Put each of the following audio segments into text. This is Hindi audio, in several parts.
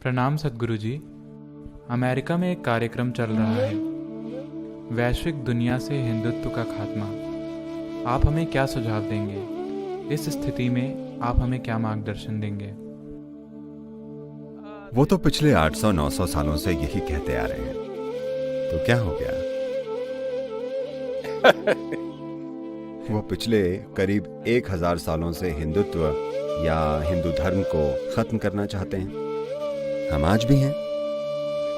प्रणाम सद्गुरु जी। अमेरिका में एक कार्यक्रम चल रहा है, वैश्विक दुनिया से हिंदुत्व का खात्मा। आप हमें क्या सुझाव देंगे? इस स्थिति में आप हमें क्या मार्गदर्शन देंगे? वो तो पिछले 800-900 सालों से यही कहते आ रहे हैं, तो क्या हो गया? वो पिछले करीब 1000 सालों से हिंदुत्व या हिंदू धर्म को खत्म करना चाहते हैं। हम आज भी हैं।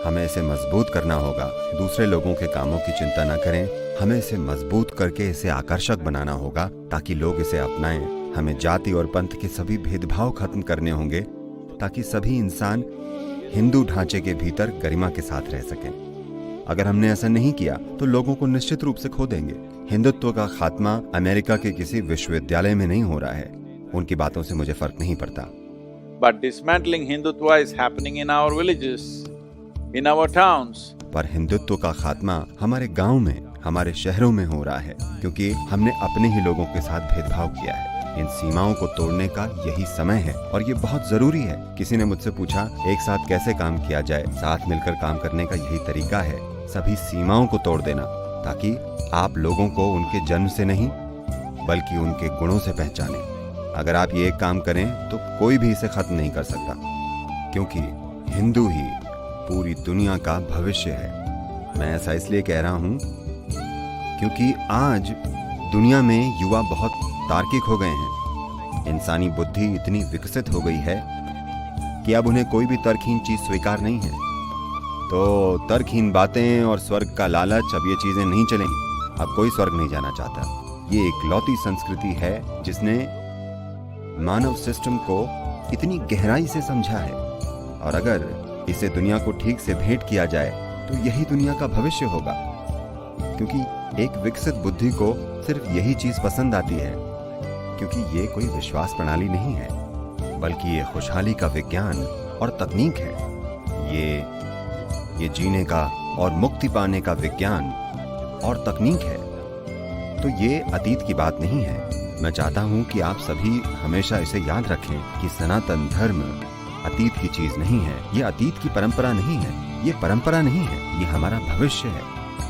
हमें इसे मजबूत करना होगा। दूसरे लोगों के कामों की चिंता न करें, हमें इसे मजबूत करके इसे आकर्षक बनाना होगा ताकि लोग इसे अपनाएं। हमें जाति और पंथ के सभी भेदभाव खत्म करने होंगे ताकि सभी इंसान हिंदू ढांचे के भीतर गरिमा के साथ रह सकें। अगर हमने ऐसा नहीं किया तो लोगों को निश्चित रूप से खो देंगे। हिंदुत्व का खात्मा अमेरिका के किसी विश्वविद्यालय में नहीं हो रहा है। उनकी बातों से मुझे फर्क नहीं पड़ता। But dismantling Hindutva is happening in our villages, in our towns. पर हिंदुत्व का खात्मा हमारे गांव में, हमारे शहरों में हो रहा है, क्योंकि हमने अपने ही लोगों के साथ भेदभाव किया है। इन सीमाओं को तोड़ने का यही समय है और ये बहुत जरूरी है। किसी ने मुझसे पूछा, एक साथ कैसे काम किया जाए? साथ मिलकर काम करने का यही तरीका है, सभी सीमाओं को तोड़ देना, ताकि आप लोगों को उनके जन्म से नहीं बल्कि उनके गुणों से पहचानें। अगर आप ये एक काम करें तो कोई भी इसे खत्म नहीं कर सकता, क्योंकि हिंदू ही पूरी दुनिया का भविष्य है। मैं ऐसा इसलिए कह रहा हूं क्योंकि आज दुनिया में युवा बहुत तार्किक हो गए हैं। इंसानी बुद्धि इतनी विकसित हो गई है कि अब उन्हें कोई भी तर्कहीन चीज स्वीकार नहीं है। तो तर्कहीन बातें और स्वर्ग का लालच, अब ये चीजें नहीं चलेंगी। अब कोई स्वर्ग नहीं जाना चाहता। ये एक लौती संस्कृति है जिसने मानव सिस्टम को इतनी गहराई से समझा है, और अगर इसे दुनिया को ठीक से भेंट किया जाए तो यही दुनिया का भविष्य होगा। क्योंकि एक विकसित बुद्धि को सिर्फ यही चीज पसंद आती है, क्योंकि ये कोई विश्वास प्रणाली नहीं है, बल्कि ये खुशहाली का विज्ञान और तकनीक है। ये जीने का और मुक्ति पाने का विज्ञान और तकनीक है। तो ये अतीत की बात नहीं है। मैं चाहता हूं कि आप सभी हमेशा इसे याद रखें कि सनातन धर्म अतीत की चीज नहीं है। ये अतीत की परंपरा नहीं है, ये परंपरा नहीं है, ये हमारा भविष्य है।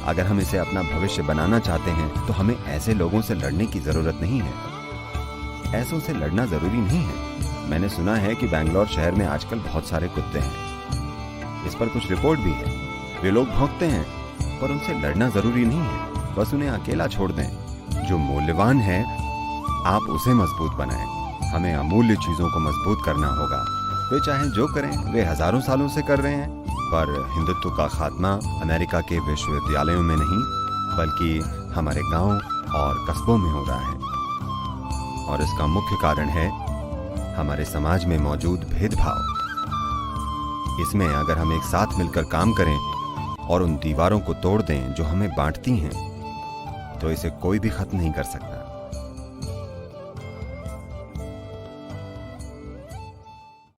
अगर हम इसे अपना भविष्य बनाना चाहते हैं तो हमें ऐसे लोगों से लड़ने की जरूरत नहीं है। ऐसों से लड़ना जरूरी नहीं है। मैंने सुना है कि बैंगलोर शहर में आजकल बहुत सारे कुत्ते हैं। इस पर कुछ रिपोर्ट भी है। वे लोग भौंकते हैं, पर उनसे लड़ना जरूरी नहीं है। बस उन्हें अकेला छोड़ दें। जो मूल्यवान है आप उसे मजबूत बनाएं। हमें अमूल्य चीजों को मजबूत करना होगा। वे चाहे जो करें, वे हजारों सालों से कर रहे हैं। पर हिंदुत्व का खात्मा अमेरिका के विश्वविद्यालयों में नहीं बल्कि हमारे गांव और कस्बों में हो रहा है। और इसका मुख्य कारण है हमारे समाज में मौजूद भेदभाव। इसमें अगर हम एक साथ मिलकर काम करें और उन दीवारों को तोड़ दें जो हमें बांटती हैं, तो इसे कोई भी खत्म नहीं कर सकता।